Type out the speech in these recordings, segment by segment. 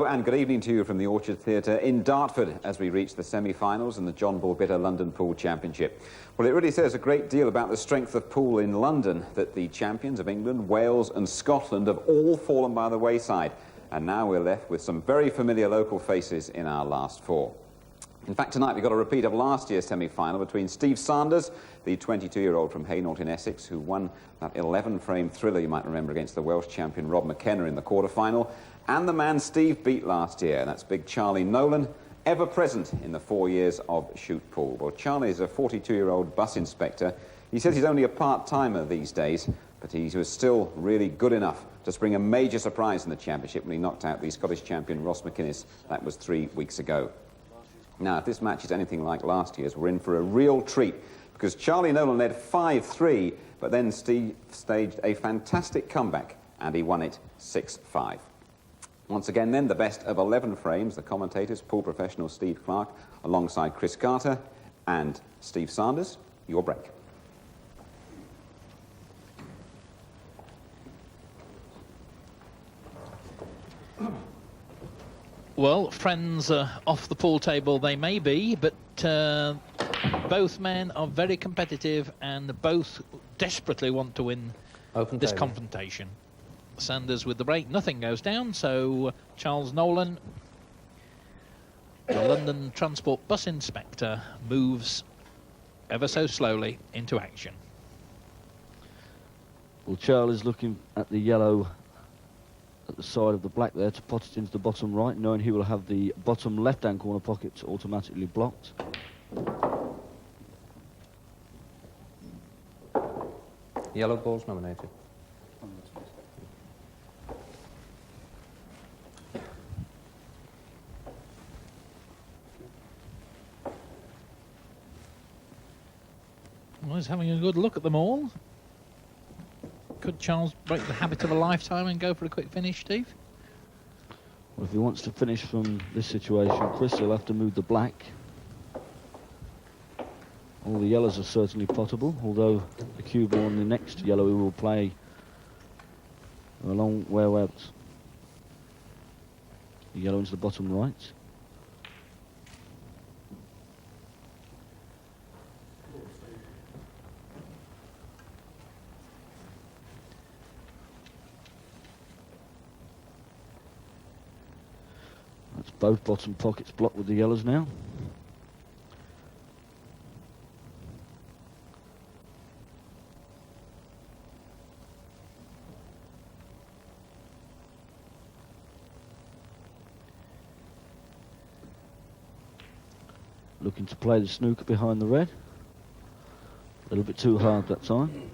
and good evening to you from the Orchard Theatre in Dartford as we reach the semi-finals in the John Bull Bitter London Pool Championship. Well, it really says a great deal about the strength of pool in London that the champions of England, Wales and Scotland have all fallen by the wayside. And now we're left with some very familiar local faces in our last four. In fact, tonight we've got a repeat of last year's semi-final between Steve Sanders, the 22-year-old from Hainault in Essex, who won that 11-frame thriller, you might remember, against the Welsh champion Rob McKenna in the quarter-final, and the man Steve beat last year, and that's big Charlie Nolan, ever present in the 4 years of shoot pool. Well, Charlie is a 42-year-old bus inspector. He says he's only a part-timer these days, but he was still really good enough to spring a major surprise in the championship when he knocked out the Scottish champion Ross McInnes. That was 3 weeks ago. Now, if this match is anything like last year's, we're in for a real treat, because Charlie Nolan led 5-3, but then Steve staged a fantastic comeback, and he won it 6-5. Once again, then, the best of 11 frames, the commentators, pool professional Steve Clark, alongside Chris Carter and Steve Sanders. Your break. Well, friends off the pool table they may be, but both men are very competitive and both desperately want to win this confrontation. Sanders with the break, nothing goes down, so Charles Nolan, the London Transport Bus Inspector, moves ever so slowly into action. Well, Charlie's looking at the yellow at the side of the black there to pot it into the bottom right, knowing he will have the bottom left-hand corner pockets automatically blocked. Yellow ball's nominated. Well, he's having a good look at them all. Could Charles break the habit of a lifetime and go for a quick finish, Steve? Well, if he wants to finish from this situation, Chris will have to move the black. All the yellows are certainly potable, although the cue ball on the next yellow he will play a long way out. The yellow into the bottom right. That's both bottom pockets blocked with the yellows now. Looking to play the snooker behind the red. A little bit too hard that time.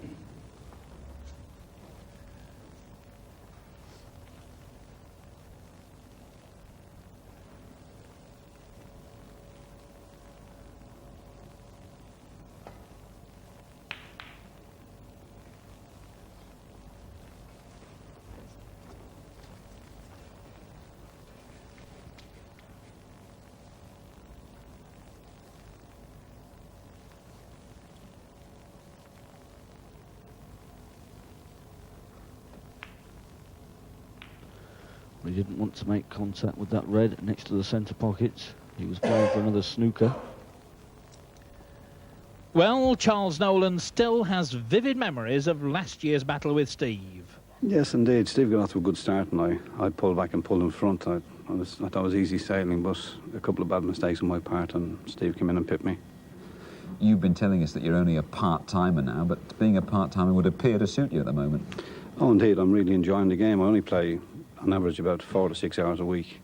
He didn't want to make contact with that red next to the centre pocket. He was playing for another snooker. Well, Charles Nolan still has vivid memories of last year's battle with Steve. Yes, indeed. Steve got off to a good start, and I pulled back and pulled in front. I thought it was easy sailing, but a couple of bad mistakes on my part, and Steve came in and pipped me. You've been telling us that you're only a part-timer now, but being a part-timer would appear to suit you at the moment. Oh, indeed. I'm really enjoying the game. I only play on average about 4 to 6 hours a week.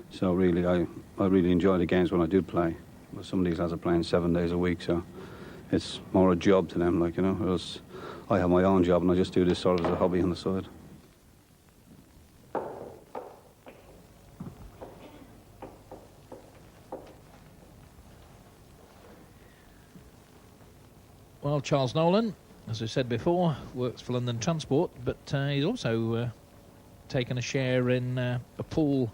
So really, I really enjoy the games when I do play. But some of these lads are playing 7 days a week, so it's more a job to them, like, you know. Whereas I have my own job and I just do this sort of as a hobby on the side. Well, Charles Nolan, as I said before, works for London Transport, but he's also taken a share in a pool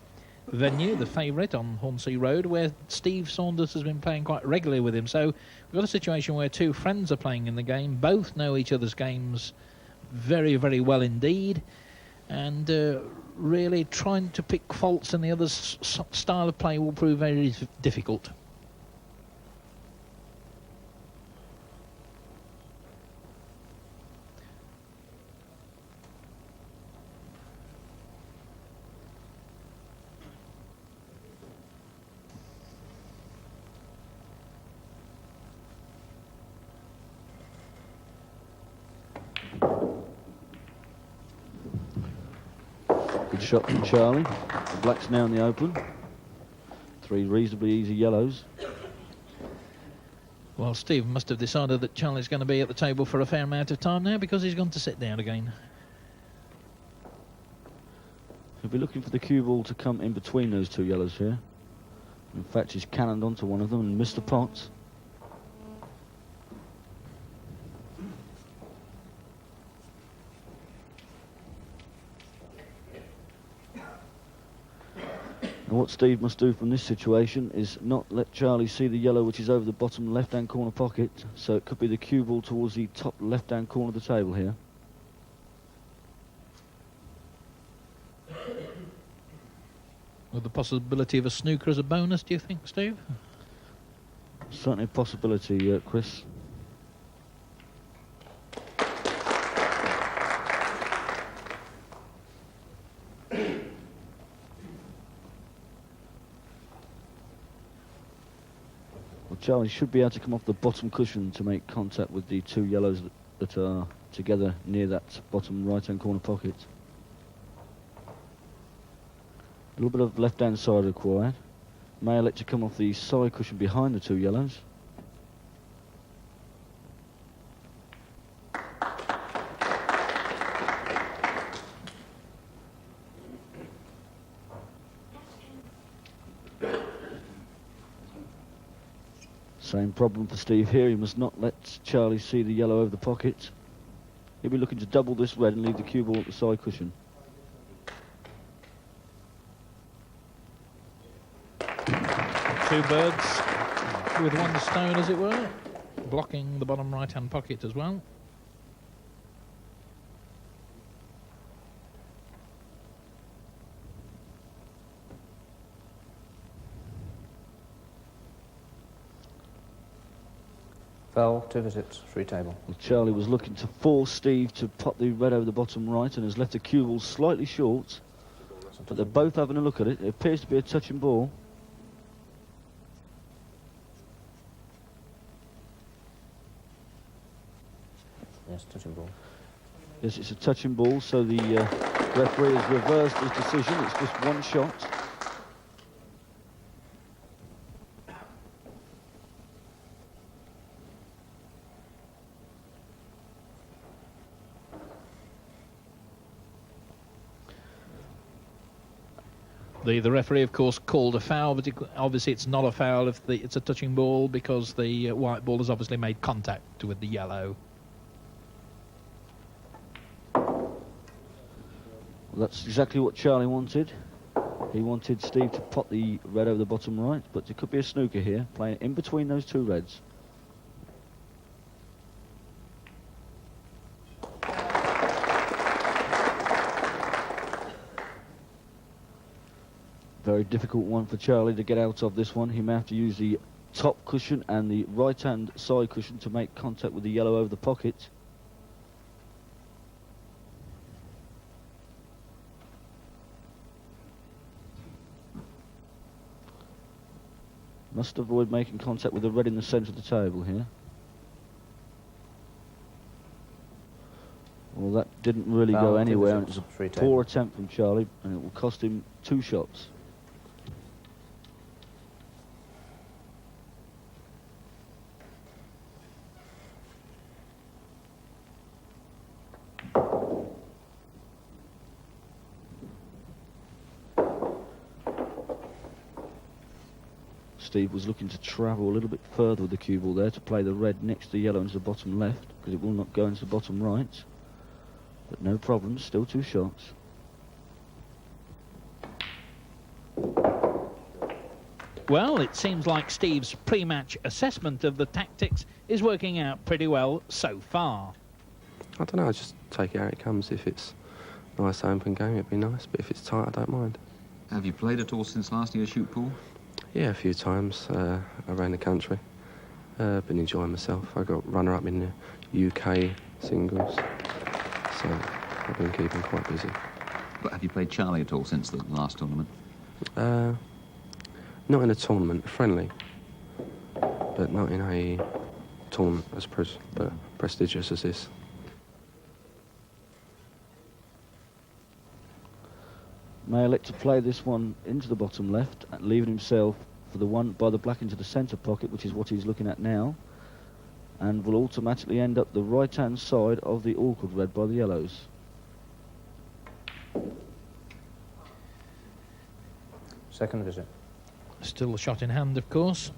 venue, the favourite on Hornsea Road, where Steve Sanders has been playing quite regularly with him. So we've got a situation where two friends are playing in the game, both know each other's games very, very well indeed, and really trying to pick faults in the other's style of play will prove very difficult. Good shot from Charlie. The black's now in the open. 3 reasonably easy yellows. Well, Steve must have decided that Charlie's going to be at the table for a fair amount of time now, because he's gone to sit down again. He'll be looking for the cue ball to come in between those 2 yellows here. In fact, he's cannoned onto one of them and missed the pot. And what Steve must do from this situation is not let Charlie see the yellow which is over the bottom left-hand corner pocket, so it could be the cue ball towards the top left-hand corner of the table here. With the possibility of a snooker as a bonus, do you think, Steve? Certainly a possibility, Chris. Charlie should be able to come off the bottom cushion to make contact with the 2 yellows that are together near that bottom right-hand corner pocket. A little bit of left-hand side required. May elect to come off the side cushion behind the 2 yellows. Same problem for Steve here. He must not let Charlie see the yellow over the pocket. He'll be looking to double this red and leave the cue ball at the side cushion. Two birds with one stone, as it were, blocking the bottom right-hand pocket as well. Fell, 2 visits, free table. Well, Charlie was looking to force Steve to pop the red over the bottom right and has left the cue ball slightly short. But they're both having a look at it. It appears to be a touching ball. Yes, touching ball. Yes, it's a touching ball, so the referee has reversed his decision. It's just 1 shot. The referee, of course, called a foul, but obviously it's not a foul if it's a touching ball, because the white ball has obviously made contact with the yellow. Well, that's exactly what Charlie wanted. He wanted Steve to pop the red over the bottom right, but it could be a snooker here, playing in between those 2 reds. Very difficult one for Charlie to get out of this one. He may have to use the top cushion and the right-hand side cushion to make contact with the yellow over the pocket. Must avoid making contact with the red in the centre of the table here. Well, that didn't really go anywhere, and it was a poor attempt from Charlie, and it will cost him 2 shots. Steve was looking to travel a little bit further with the cue ball there to play the red next to the yellow into the bottom left, because it will not go into the bottom right. But no problem, still 2 shots. Well, it seems like Steve's pre-match assessment of the tactics is working out pretty well so far. I don't know, I just take it how it comes. If it's nice open game, it'd be nice, but if it's tight, I don't mind. Have you played at all since last year's shoot pool? Yeah, a few times around the country. Been enjoying myself. I got runner-up in the UK singles, so I've been keeping quite busy. But have you played Charlie at all since the last tournament? Not in a tournament, friendly, but not in a tournament as prestigious as this. May elect to play this one into the bottom left, leaving himself for the one by the black into the centre pocket, which is what he's looking at now, and will automatically end up the right-hand side of the awkward red by the yellows. Second visit. Still a shot in hand, of course.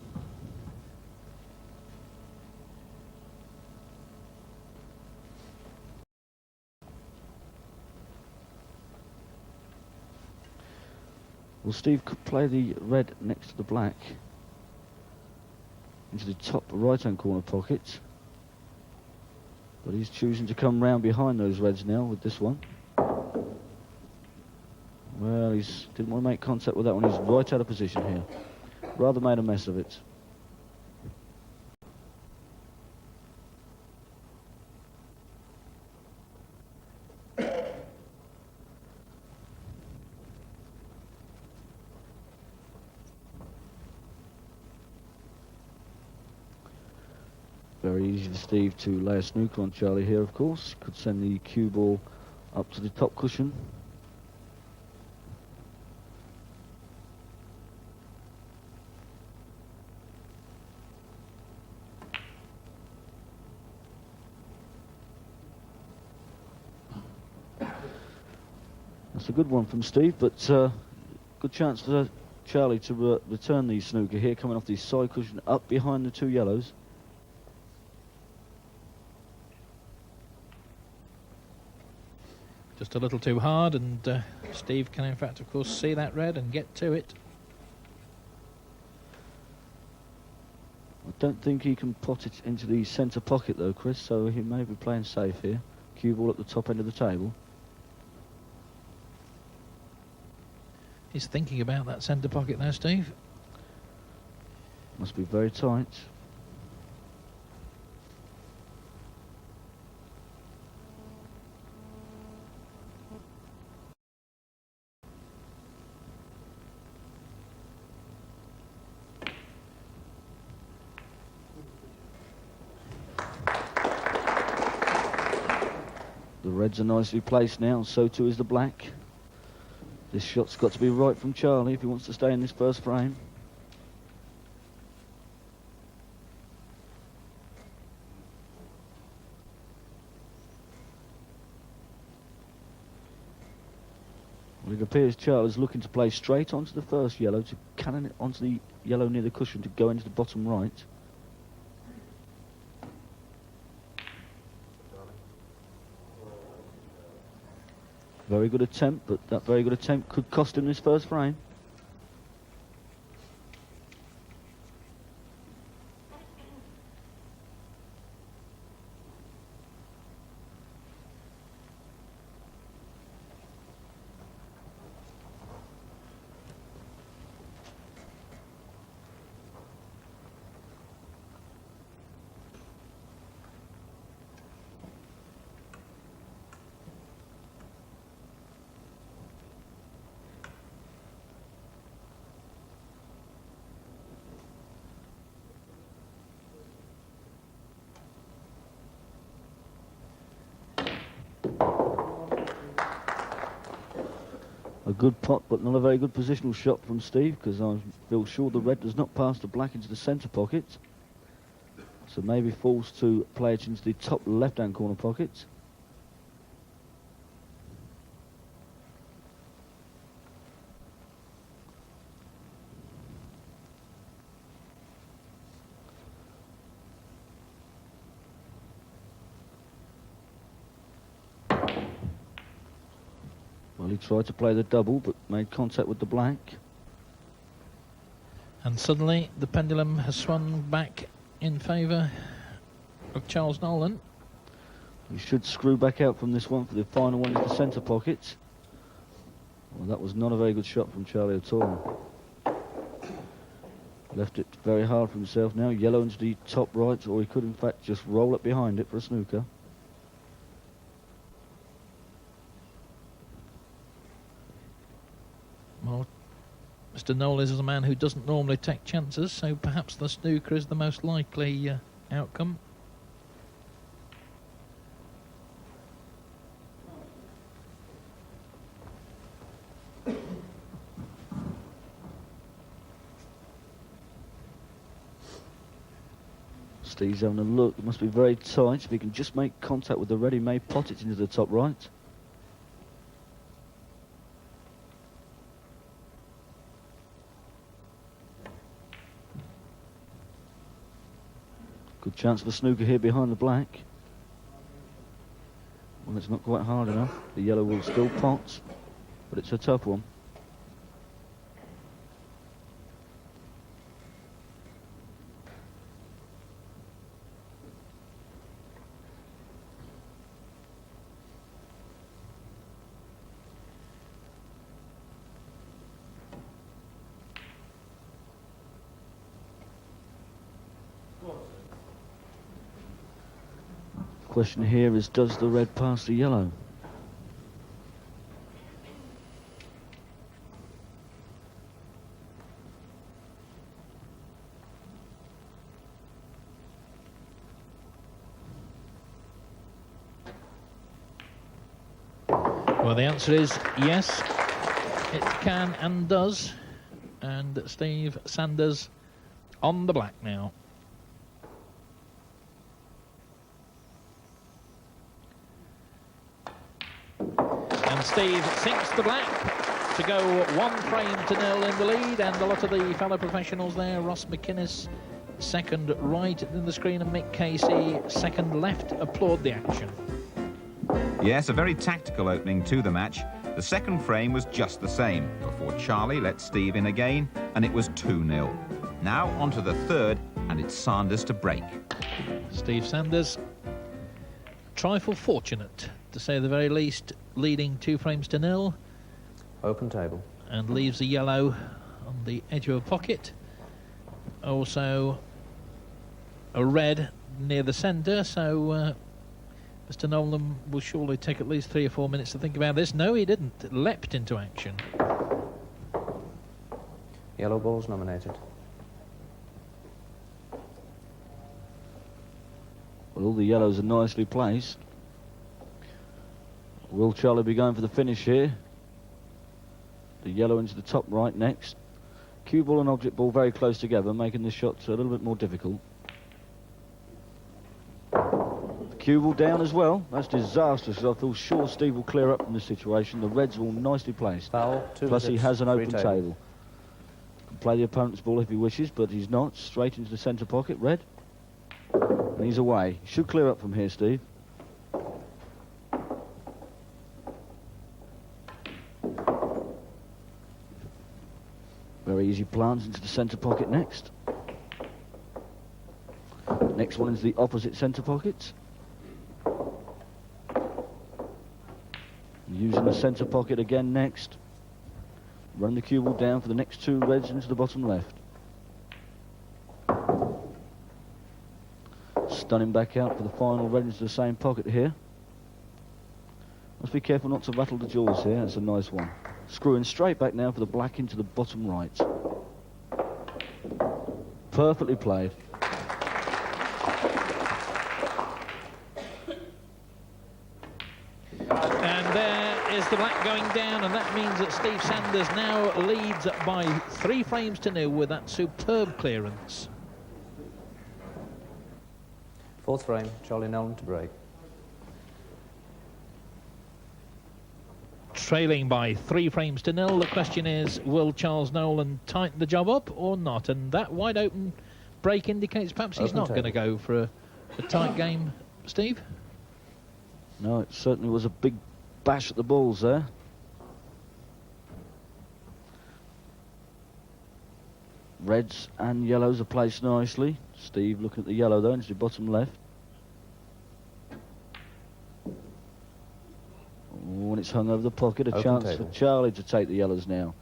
Well, Steve could play the red next to the black into the top right-hand corner pocket, but he's choosing to come round behind those reds now with this one. Well, he didn't want to make contact with that one. He's right out of position here. Rather made a mess of it. Very easy for Steve to lay a snooker on Charlie here, of course. Could send the cue ball up to the top cushion. That's a good one from Steve, but good chance for Charlie to return the snooker here, coming off the side cushion up behind the two yellows. Just a little too hard, and Steve can in fact, of course, see that red and get to it. I don't think he can pot it into the centre pocket though, Chris, so he may be playing safe here. Cue ball at the top end of the table. He's thinking about that centre pocket now, Steve. Must be very tight. The reds are nicely placed now, and so too is the black. This shot's got to be right from Charlie if he wants to stay in this first frame. Well, it appears Charlie's looking to play straight onto the first yellow, to cannon it onto the yellow near the cushion to go into the bottom right. Very good attempt, but that very good attempt could cost him this first frame. A good pot, but not a very good positional shot from Steve, because I feel sure the red does not pass the black into the centre pocket. So maybe forced to play it into the top left-hand corner pocket. Well, he tried to play the double, but made contact with the black. And suddenly the pendulum has swung back in favour of Charles Nolan. He should screw back out from this one for the final one is the centre pocket. Well, that was not a very good shot from Charlie at all. Left it very hard for himself now. Yellow into the top right, or he could in fact just roll it behind it for a snooker. Well, Mr. Nolan is a man who doesn't normally take chances, so perhaps the snooker is the most likely outcome. Steve's having a look. It must be very tight if he can just make contact with the ready-made pot. It's into the top right. Good chance for snooker here behind the black. Well, it's not quite hard enough. The yellow will still pot, but it's a tough one. Question here is, does the red pass the yellow? Well, the answer is yes, it can and does. And Steve Sanders on the black now. And Steve sinks the black to go 1-0 in the lead, and a lot of the fellow professionals there, Ross McInnes second right in the screen and Mick Casey second left, applaud the action. Yes, a very tactical opening to the match. The second frame was just the same, before Charlie let Steve in again, and it was 2-0. Now on to the third, and it's Sanders to break. Steve Sanders, trifle fortunate, to say the very least, leading 2-0. Open table. And leaves the yellow on the edge of a pocket. Also a red near the centre, so Mr. Nolan will surely take at least 3 or 4 minutes to think about this. No, he didn't. Leapt into action. Yellow balls nominated. Well, all the yellows are nicely placed. Will Charlie be going for the finish here? The yellow into the top right next. Cue ball and object ball very close together, making the shots a little bit more difficult. The cue ball down as well. That's disastrous. I feel sure Steve will clear up from this situation. The reds are all nicely placed. Foul, Plus he has an open table. Can play the opponent's ball if he wishes, but he's not. Straight into the centre pocket, red. And he's away. He should clear up from here, Steve. Very easy plants into the centre pocket next. Next one is the opposite centre pocket. Using the centre pocket again next. Run the cue ball down for the next 2 reds into the bottom left. Stunning back out for the final red into the same pocket here. Must be careful not to rattle the jaws here. That's a nice one. Screwing straight back now for the black into the bottom right. Perfectly played. And there is the black going down, and that means that Steve Sanders now leads by 3-0 with that superb clearance. 4th frame, Charlie Nolan to break. Trailing by 3-0. The question is, will Charles Nolan tighten the job up or not? And that wide open break indicates perhaps he's not going to go for a tight game, Steve? No, it certainly was a big bash at the balls there. Reds and yellows are placed nicely. Steve looking at the yellow though, into the bottom left. it's hung over the pocket. A Open chance table. for Charlie to take the yellows now.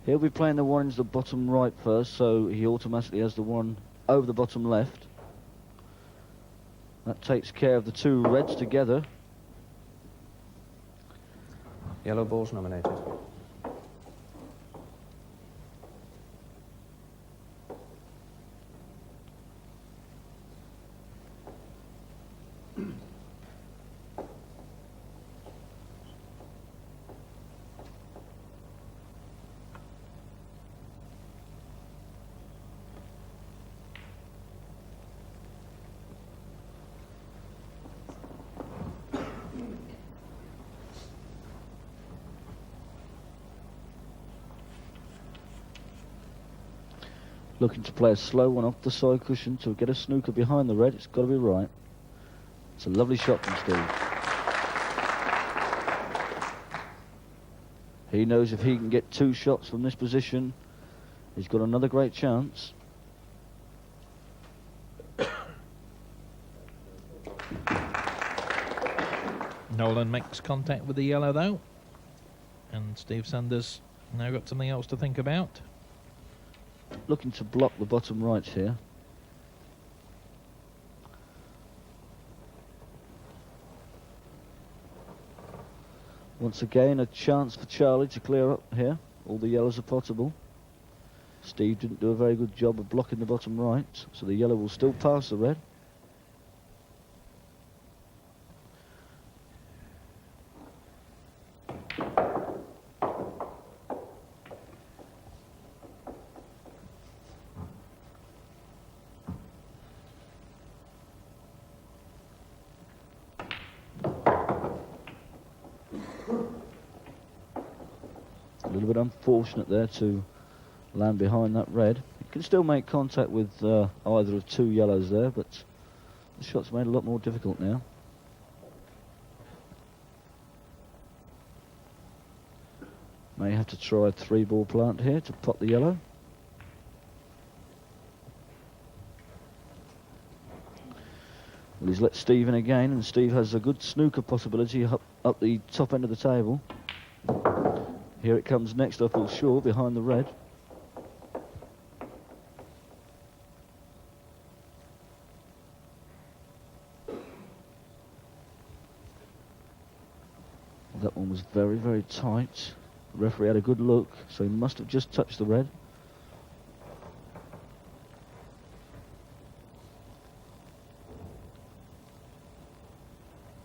He'll be playing the one into the bottom right first, so he automatically has the one over the bottom left. That takes care of the two reds together. Yellow balls nominated. Looking to play a slow one off the side cushion to get a snooker behind the red. It's got to be right. It's a lovely shot from Steve. He knows if he can get two shots from this position, he's got another great chance. Nolan makes contact with the yellow though, and Steve Sanders now got something else to think about. Looking to block the bottom right here. Once again, a chance for Charlie to clear up here. All the yellows are potable. Steve didn't do a very good job of blocking the bottom right, so the yellow will still pass the red. A little bit unfortunate there to land behind that red. You can still make contact with either of two yellows there, but the shot's made a lot more difficult now. May have to try a three-ball plant here to pot the yellow. Well, he's let Steve in again, and Steve has a good snooker possibility up the top end of the table. Here it comes next up, all short, behind the red. That one was very, very tight. The referee had a good look, so he must have just touched the red.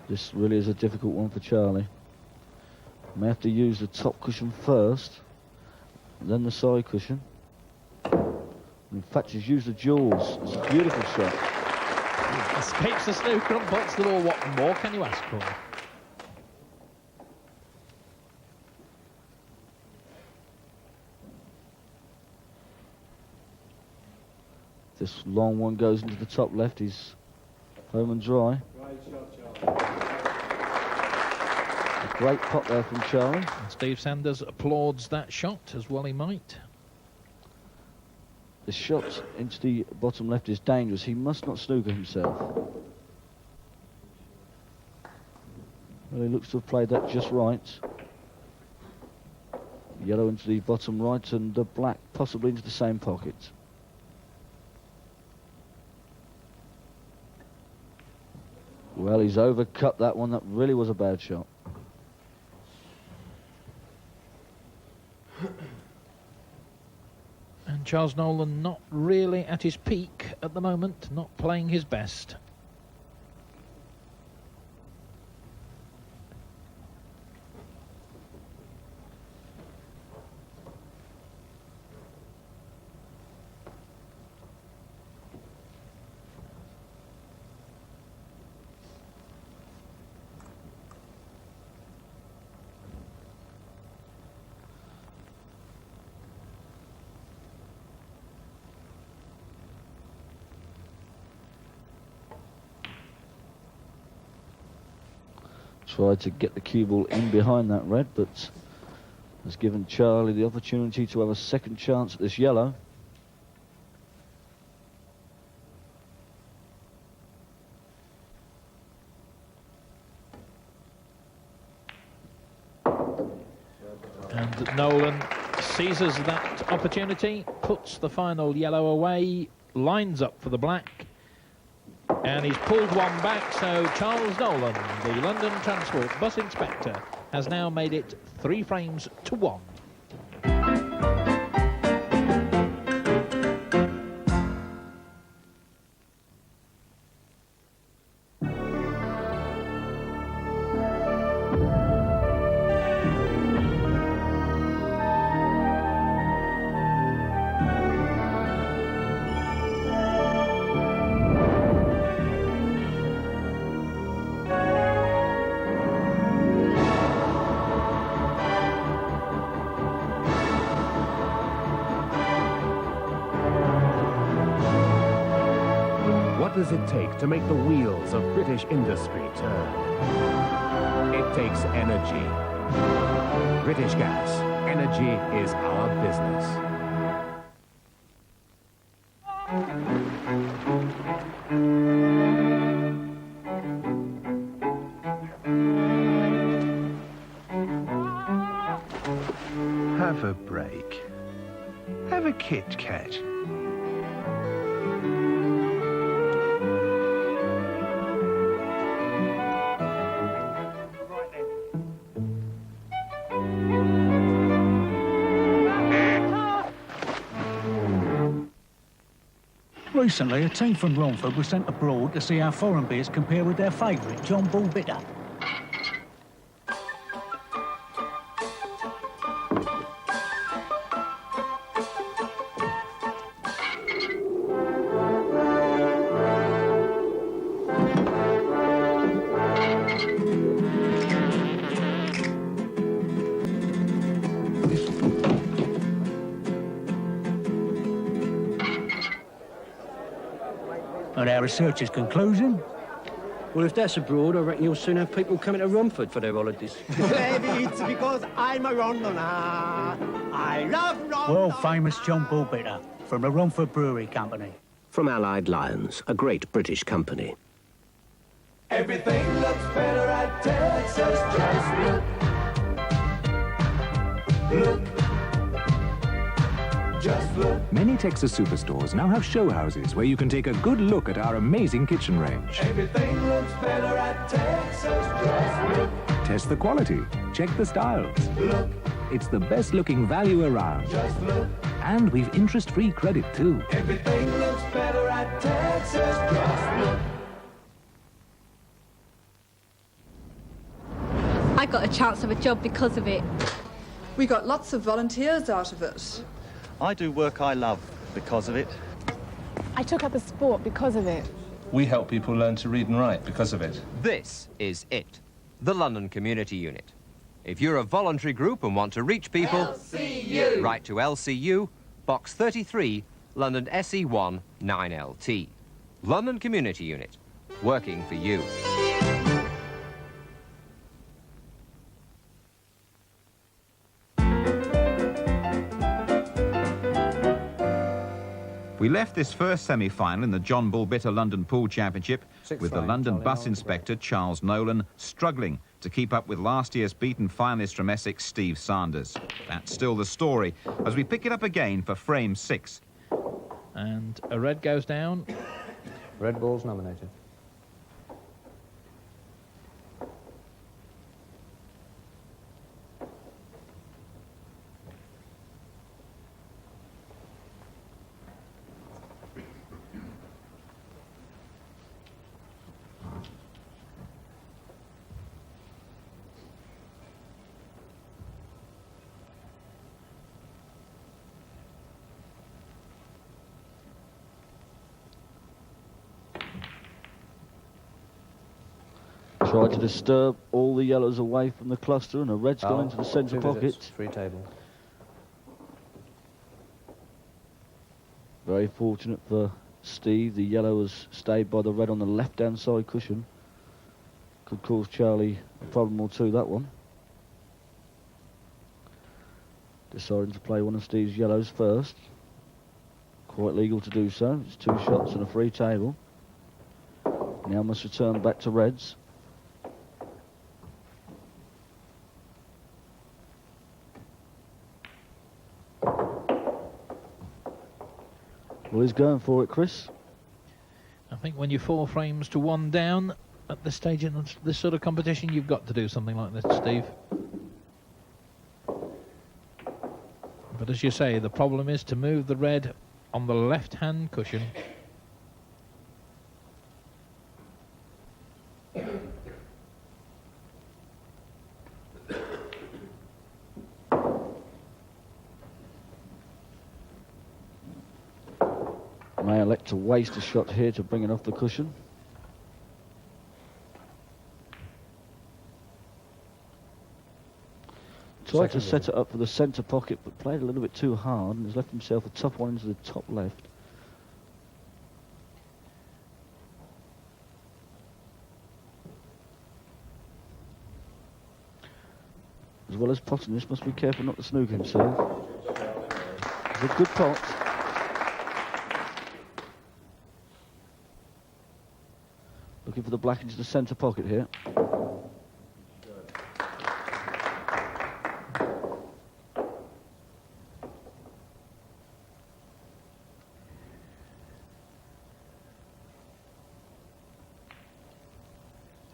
This really is a difficult one for Charlie. May have to use the top cushion first, then the side cushion. In fact, he's used the jewels. It's a beautiful shot. Escapes the snooker and puts the ball. What more can you ask for? This long one goes into the top left. He's home and dry. A great pot there from Charlie. And Steve Sanders applauds that shot, as well he might. The shot into the bottom left is dangerous. He must not snooker himself. Well, he looks to have played that just right. Yellow into the bottom right and the black possibly into the same pocket. Well, he's overcut that one. That really was a bad shot. And Charles Nolan not really at his peak at the moment, not playing his best. Tried to get the cue ball in behind that red, but has given Charlie the opportunity to have a second chance at this yellow. seizes that opportunity, puts the final yellow away, lines up for the black, and he's pulled one back, so Charles Nolan, the London Transport Bus Inspector, has now made it 3 frames to 1. What does it take to make the wheels of British industry turn? It takes energy. British Gas. Energy is our business. Have a break. Have a Kit Kat. Recently, a team from Romford was sent abroad to see how foreign beers compare with their favourite, John Bull Bitter. And our research's conclusion? Well, if that's abroad, I reckon you'll soon have people coming to Romford for their holidays. Maybe it's because I'm a Londoner. I love London. World-famous John Bull Bitter from the Romford Brewery Company. From Allied Lions, a great British company. Everything looks better at Texas. Just look. Look. Just look. Many Texas superstores now have show houses where you can take a good look at our amazing kitchen range. Everything looks better at Texas. Just look. Test the quality. Check the styles. Look. It's the best looking value around. Just look. And we've interest-free credit too. Everything looks better at Texas. Just look. I got a chance of a job because of it. We got lots of volunteers out of it. I do work I love because of it. I took up a sport because of it. We help people learn to read and write because of it. This is it, the London Community Unit. If you're a voluntary group and want to reach people, LCU. Write to LCU, Box 33, London SE1 9LT. London Community Unit, working for you. We left this first semi-final in the John Bull Bitter London Pool Championship with the London bus inspector, Charles Nolan, struggling to keep up with last year's beaten finalist from Essex, Steve Sanders. That's still the story as we pick it up again for frame 6. And a red goes down. Red ball's nominated. Tried to disturb all the yellows away from the cluster, and a red's gone into the centre 2 pocket. visits, free table. Very fortunate for Steve. The yellow has stayed by the red on the left-hand side cushion. Could cause Charlie a problem or two, that one. Deciding to play one of Steve's yellows first. Quite legal to do so. It's 2 shots and a free table. Now must return back to reds. Well, he's going for it, Chris. I think when you're 4 frames to 1 down at this stage in this sort of competition, you've got to do something like this, Steve. But as you say, the problem is to move the red on the left-hand cushion. May elect to waste a shot here to bring it off the cushion. Tried to set it up for the centre pocket, but played a little bit too hard and has left himself a tough one into the top left. As well as potting this, must be careful not to snooker himself. It's a good pot. Looking for the black into the centre pocket here.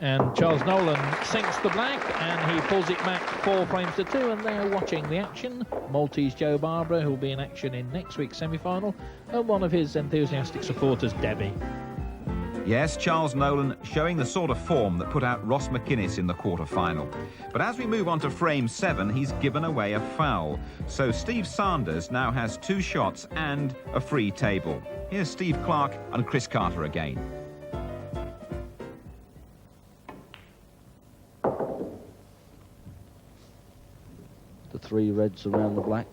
And Charles Nolan sinks the black, and he pulls it back 4 frames to 2, and they're watching the action. Maltese Joe Barbara, who'll be in action in next week's semi-final, and one of his enthusiastic supporters, Debbie. Yes, Charles Nolan showing the sort of form that put out Ross McInnes in the quarter-final. But as we move on to frame 7, he's given away a foul. So Steve Sanders now has 2 shots and a free table. Here's Steve Clark and Chris Carter again. The 3 reds around the black.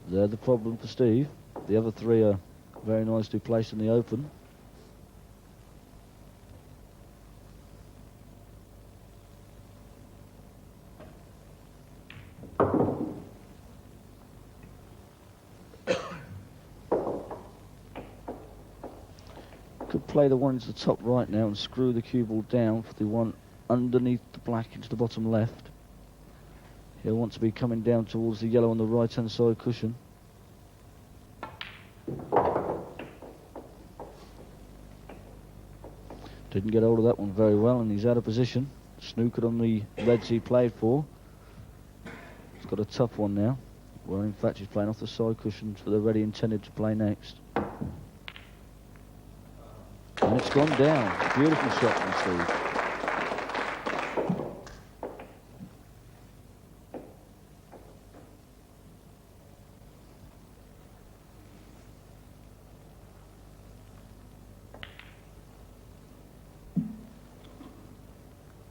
They're the problem for Steve. The other 3 are very nicely placed in the open. Could play the one into the top right now and screw the cue ball down for the one underneath the black into the bottom left. He'll want to be coming down towards the yellow on the right-hand side cushion. Didn't get hold of that one very well, and he's out of position. Snookered on the reds he played for. He's got a tough one now. Well, in fact, he's playing off the side cushions for the red he intended to play next. And it's gone down. Beautiful shot from Steve.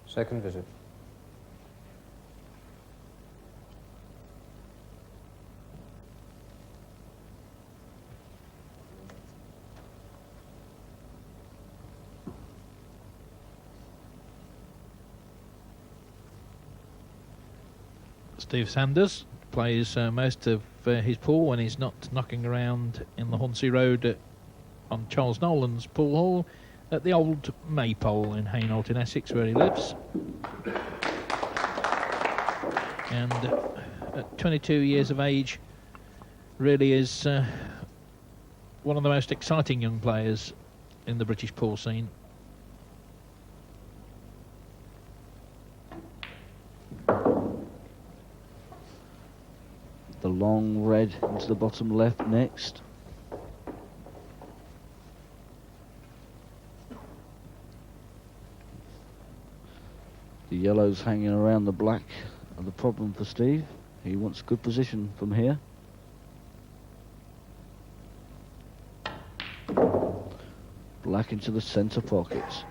Second visit. Steve Sanders plays most of his pool when he's not knocking around in the Hornsey Road on Charles Nolan's pool hall at the old Maypole in Hainault in Essex, where he lives. And at 22 years of age, really is one of the most exciting young players in the British pool scene. The long red into the bottom left next. The yellows hanging around the black are the problem for Steve. He wants good position from here. Black into the centre pockets.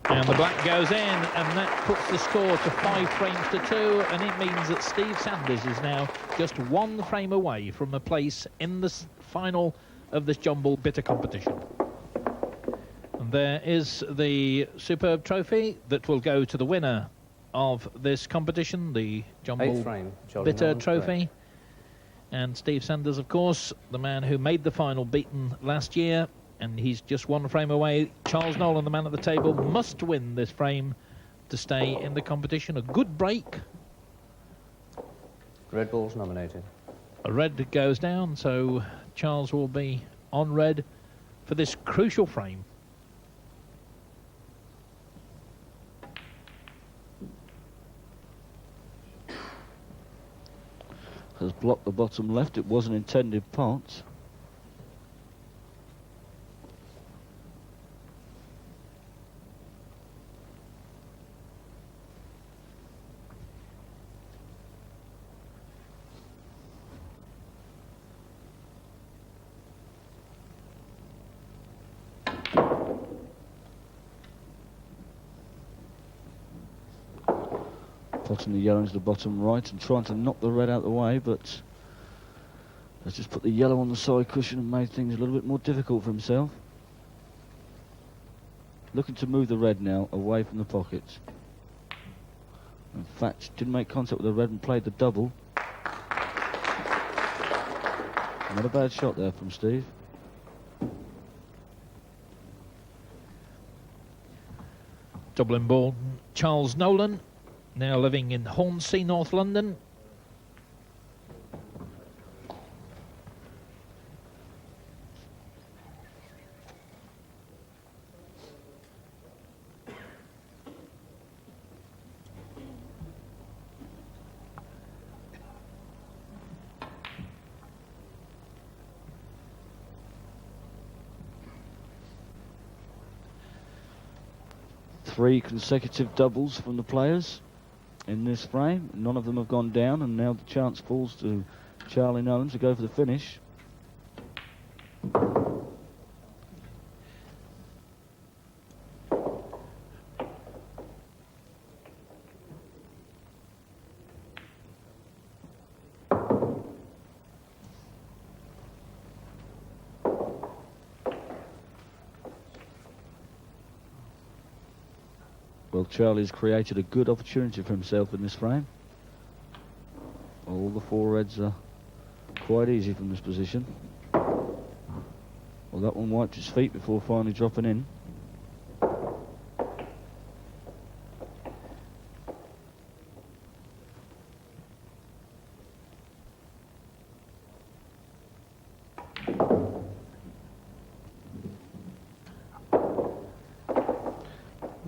And the black goes in, and that puts the score to 5 frames to 2, and it means that Steve Sanders is now just 1 frame away from a place in the final of this John Bull Bitter competition. And there is the superb trophy that will go to the winner of this competition, the John Bull Bitter trophy. And Steve Sanders, of course, the man who made the final beaten last year, and he's just one frame away. Charles Nolan, the man at the table, must win this frame to stay in the competition. A good break. Red ball's nominated. A red goes down, so Charles will be on red for this crucial frame. Has blocked the bottom left. It was an intended pot. Potting the yellow into the bottom right and trying to knock the red out of the way, but has just put the yellow on the side cushion and made things a little bit more difficult for himself. Looking to move the red now away from the pockets. In fact, didn't make contact with the red and played the double. Not a bad shot there from Steve. Dublin born Charles Nolan, now living in Hornsey, North London. Three consecutive doubles from the players in this frame. None of them have gone down, and now the chance falls to Charlie Nolan to go for the finish. Well, Charlie's created a good opportunity for himself in this frame. All the four reds are quite easy from this position. Well, that one wiped his feet before finally dropping in.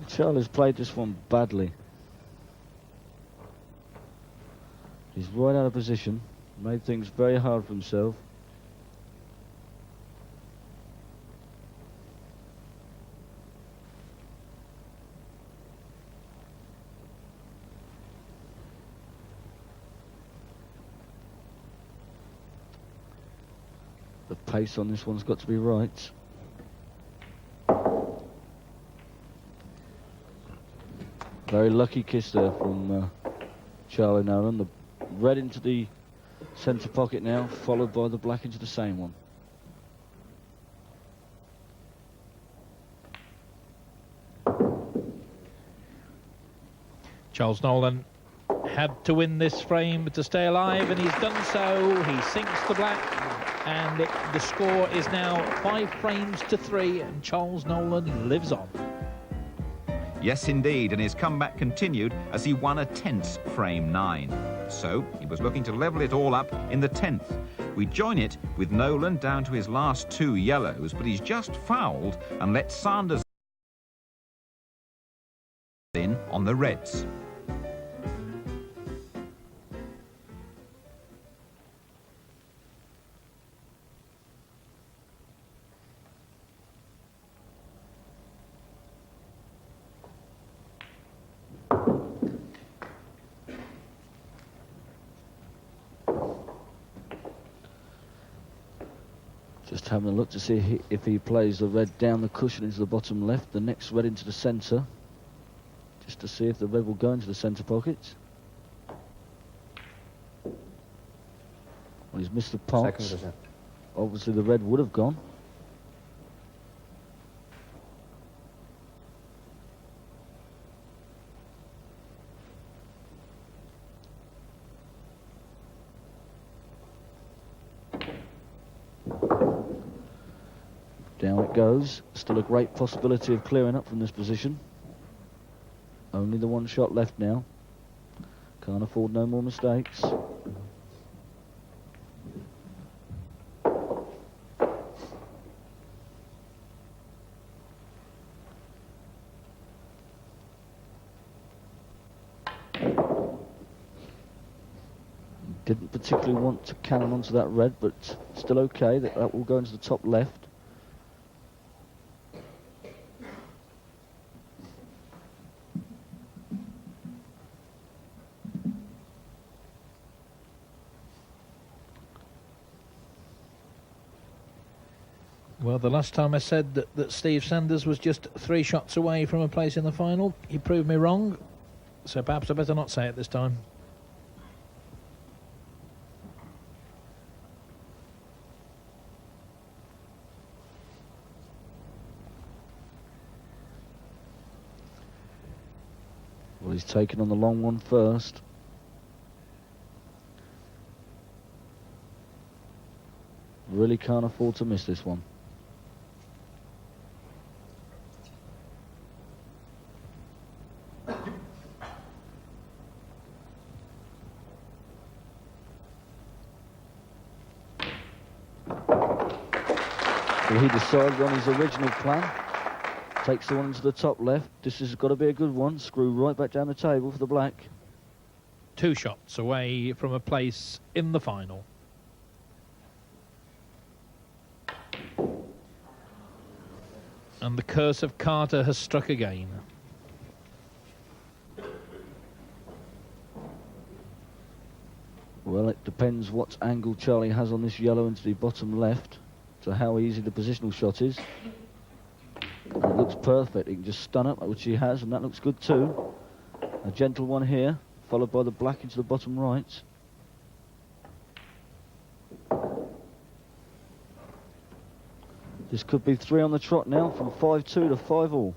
Charlie's played this one badly. He's right out of position, made things very hard for himself. The pace on this one's got to be right. Very lucky kiss there from Charlie Nolan. The red into the centre pocket now, followed by the black into the same one. Charles Nolan had to win this frame to stay alive, and he's done so. He sinks the black, and the score is now 5 frames to 3, and Charles Nolan lives on. Yes, indeed, and his comeback continued as he won a tense frame 9. So he was looking to level it all up in the 10th. We join it with Nolan down to his last 2 yellows, but he's just fouled and let Sanders in on the reds. Just having a look to see if he plays the red down the cushion into the bottom left, the next red into the centre, just to see if the red will go into the centre pocket. Well, he's missed the pot. Obviously the red would have gone. Down it that goes. Still a great possibility of clearing up from this position. Only the one shot left now. Can't afford no more mistakes. Didn't particularly want to cannon onto that red, but still okay. That will go into the top left. Well, the last time I said that Steve Sanders was just 3 shots away from a place in the final, he proved me wrong. So perhaps I better not say it this time. Well, he's taken on the long one first. Really can't afford to miss this one. Well, he decided on his original plan. Takes the one into the top left. This has got to be a good one. Screw right back down the table for the black. 2 shots away from a place in the final. And the curse of Carter has struck again. Well, it depends what angle Charlie has on this yellow into the bottom left, to how easy the positional shot is. And it looks perfect. He can just stun up, which he has, and that looks good too. A gentle one here, followed by the black into the bottom right. This could be 3 on the trot now, from 5-2 to 5-all.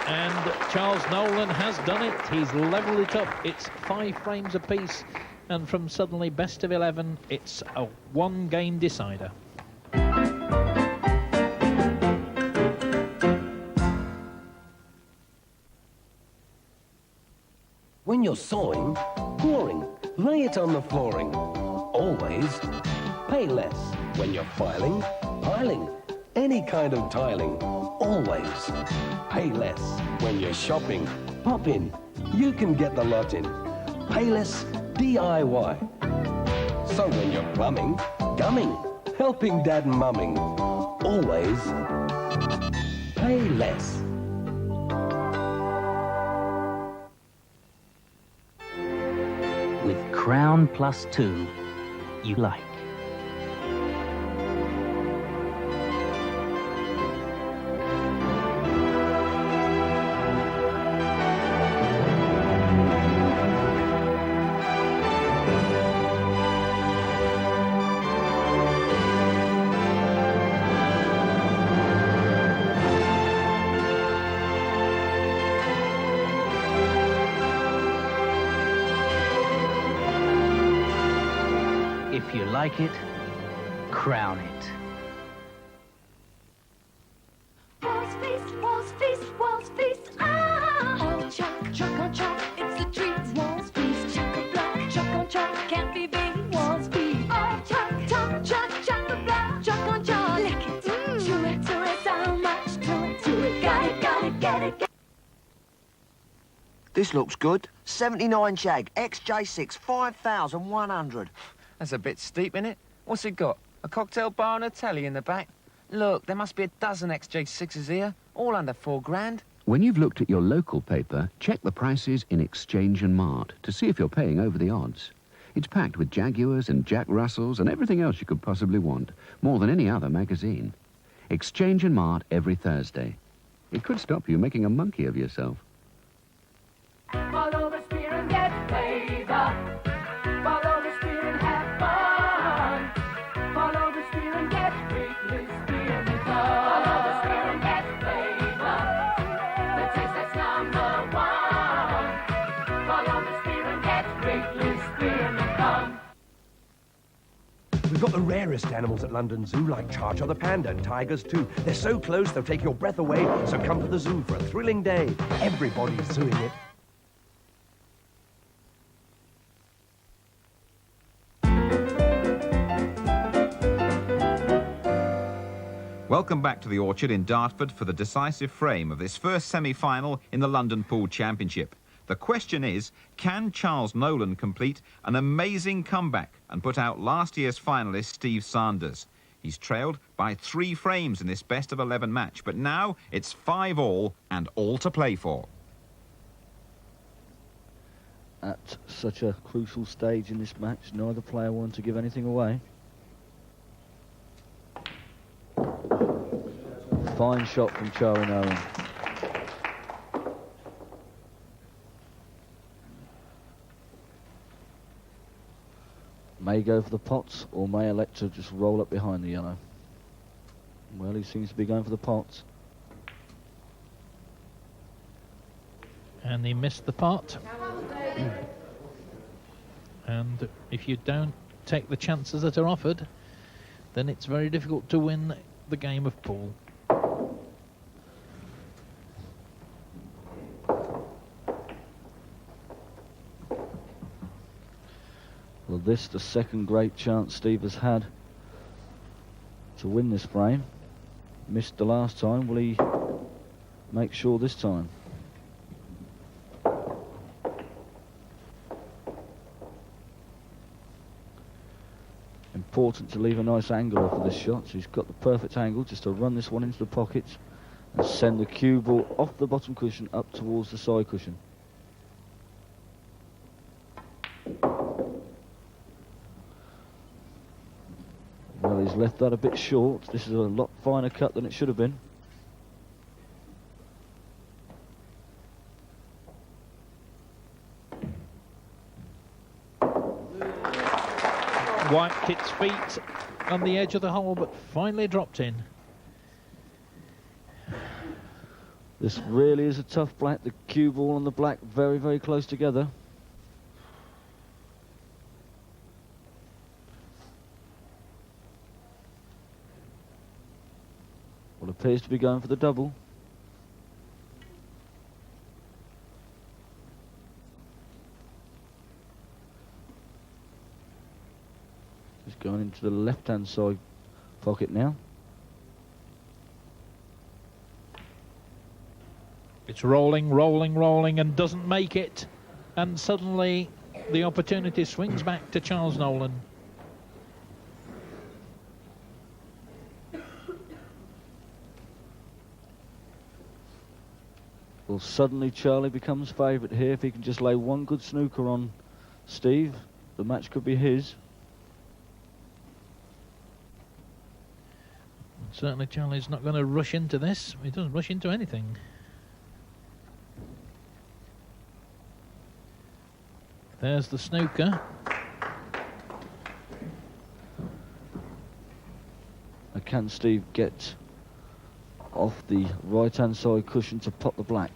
And Charles Nolan has done it. He's levelled it up. It's 5 frames apiece. And from suddenly best of 11, it's a 1-game decider. When you're sawing, boring, lay it on the flooring. Always pay less. When you're filing, piling, any kind of tiling. Always pay less. When you're shopping, pop in. You can get the lot in. Payless DIY. So when you're plumbing, gumming, helping dad and mumming. Always pay less. With Crown Plus 2, you like. If you like it, crown it. Walls feast, walls feast, walls feast. Ah! All chuck, chuck on chuck, it's a treat. Walls feast, chuck a block, chuck on chuck, can't be beat. Walls feast. All chuck, chuck, chuck, chuck a block, chuck on chuck. Lick it, chew it, so much, to it, got it, get it. This looks good. 79 Jag, XJ6, 5,100. That's a bit steep, innit? What's it got? A cocktail bar and a telly in the back? Look, there must be a dozen XJ6s here, all under $4 grand. When you've looked at your local paper, check the prices in Exchange and Mart to see if you're paying over the odds. It's packed with Jaguars and Jack Russells and everything else you could possibly want, more than any other magazine. Exchange and Mart every Thursday. It could stop you making a monkey of yourself. Follow the spear and get flavor. Follow the spear and have fun. Follow the spear and get weekly spear and fun. Follow the spear and get flavor. The taste that's number 1. Follow the spear and get weekly spear and fun. We've got got the rarest animals at London Zoo, like Charger the panda and tigers too. They're so close they'll take your breath away, so come to the zoo for a thrilling day. Everybody's zooing it. Welcome back to the Orchard in Dartford for the decisive frame of this first semi-final in the London Pool Championship. The question is, can Charles Nolan complete an amazing comeback and put out last year's finalist Steve Sanders? He's trailed by 3 frames in this best of 11 match, but now it's 5-all and all to play for. At such a crucial stage in this match, neither player wanted to give anything away. Fine shot from Charlie Nolan. May go for the pots, or may elect to just roll up behind the yellow. Well, he seems to be going for the pots. And he missed the pot. And if you don't take the chances that are offered, then it's very difficult to win the game of pool. Well, this the second great chance Steve has had to win this frame. Missed the last time. Will he make sure this time? Important to leave a nice angle off of this shot. So he's got the perfect angle just to run this one into the pockets and send the cue ball off the bottom cushion up towards the side cushion. Well, he's left that a bit short. This is a lot finer cut than it should have been. Wiped its feet on the edge of the hole, but finally dropped in. This really is a tough black. The cue ball and the black very, very close together. Well, appears to be going for the double. Just going into the left-hand side pocket now. It's rolling, rolling, rolling, and doesn't make it. And suddenly the opportunity swings back to Charles Nolan. Well, suddenly Charlie becomes favourite here. If he can just lay one good snooker on Steve, the match could be his. Certainly Charlie's not going to rush into this. He doesn't rush into anything. There's the snooker. Can Steve get off the right-hand side cushion to pot the black?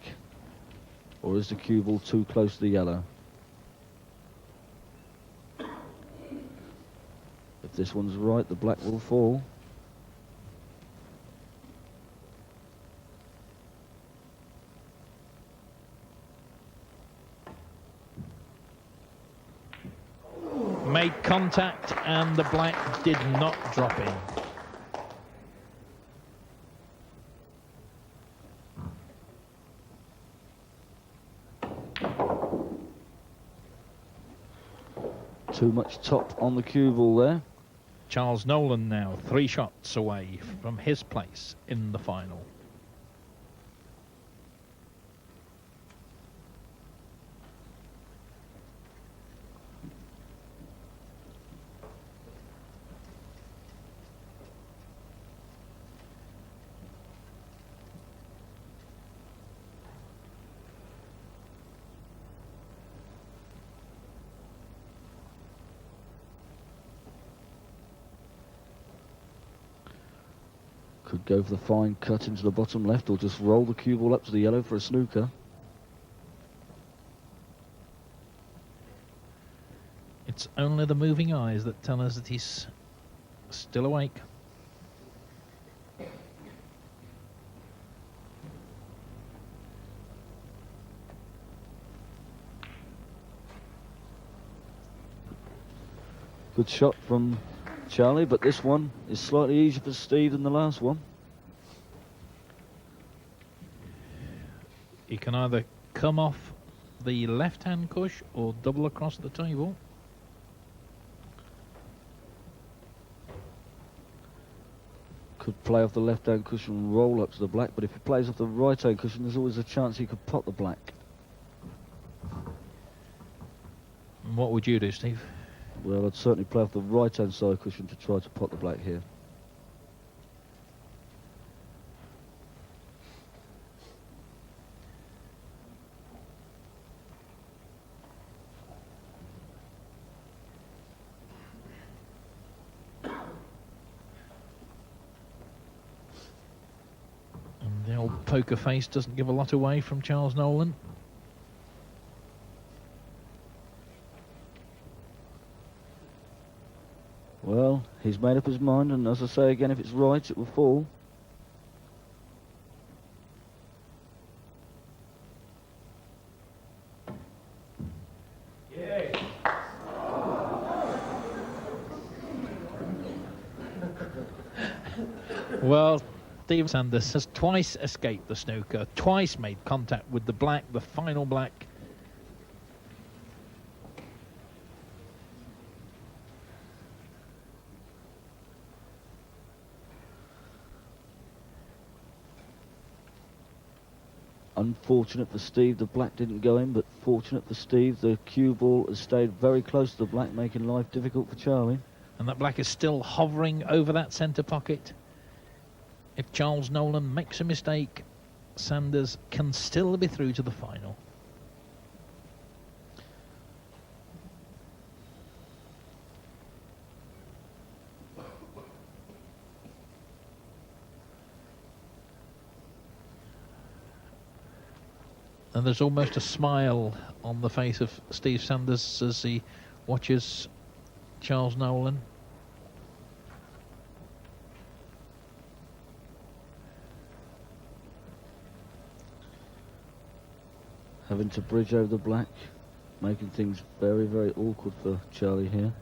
Or is the cue ball too close to the yellow? If this one's right, the black will fall. Made contact and the black did not drop in. Too much top on the cue ball there. Charles Nolan now 3 shots away from his place in the final. Could go for the fine cut into the bottom left or just roll the cue ball up to the yellow for a snooker. It's only the moving eyes that tell us that he's still awake. Good shot from Charlie, but this one is slightly easier for Steve than the last one. He can either come off the left-hand cush or double across the table. Could play off the left-hand cushion and roll up to the black, but if he plays off the right-hand cushion, there's always a chance he could pot the black. And what would you do, Steve? Well, I'd certainly play off the right-hand side cushion to try to pot the black here. And the old poker face doesn't give a lot away from Charles Nolan. Well, he's made up his mind, and as I say again, if it's right, it will fall. Well, Steve Sanders has twice escaped the snooker, twice made contact with the black, the final black. Unfortunate for Steve, the black didn't go in, but fortunate for Steve, the cue ball has stayed very close to the black, making life difficult for Charlie. And that black is still hovering over that centre pocket. If Charles Nolan makes a mistake, Sanders can still be through to the final. And there's almost a smile on the face of Steve Sanders as he watches Charles Nolan. Having to bridge over the black, making things very, very awkward for Charlie here.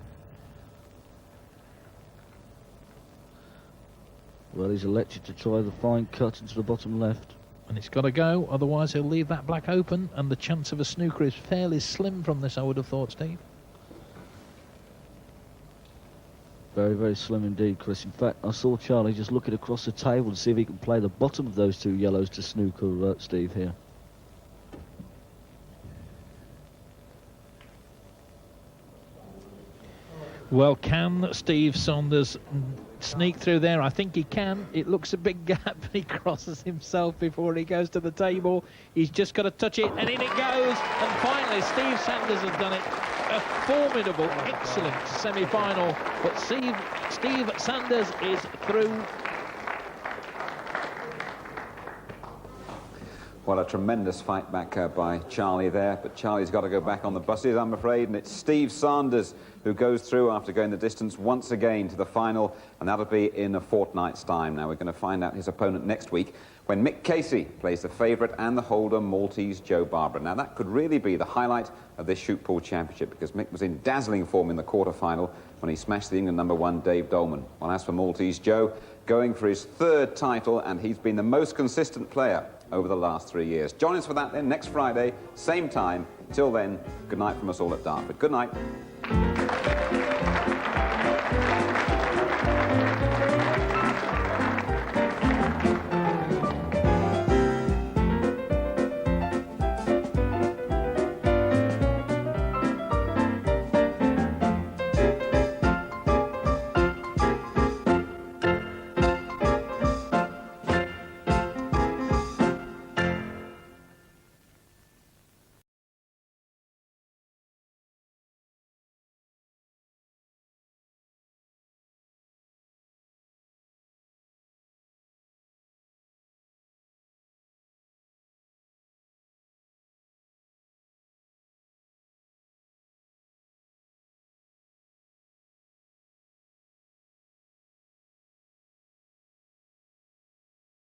Well, he's elected to try the fine cut into the bottom left. And it's got to go, otherwise he'll leave that black open, and the chance of a snooker is fairly slim from this, I would have thought, Steve. Very, very slim indeed, Chris. In fact, I saw Charlie just looking across the table to see if he can play the bottom of those two yellows to snooker Steve here. Well, can Steve Sanders sneak through there? I think he can. It looks a big gap. He crosses himself before he goes to the table. He's just got to touch it, and in it goes. And finally, Steve Sanders has done it. A formidable, excellent semi-final. But Steve Sanders is through. Well, a tremendous fight back by Charlie there, but Charlie's got to go back on the buses, I'm afraid, and it's Steve Sanders who goes through after going the distance once again to the final, and that'll be in a fortnight's time. Now, we're going to find out his opponent next week when Mick Casey plays the favourite and the holder, Maltese Joe Barbara. Now, that could really be the highlight of this shoot pool championship, because Mick was in dazzling form in the quarter-final when he smashed the England #1 Dave Dolman. Well, as for Maltese Joe, going for his third title, and he's been the most consistent player over the last 3 years. Join us for that then next Friday, same time. Till then, good night from us all at Dartford. Good night.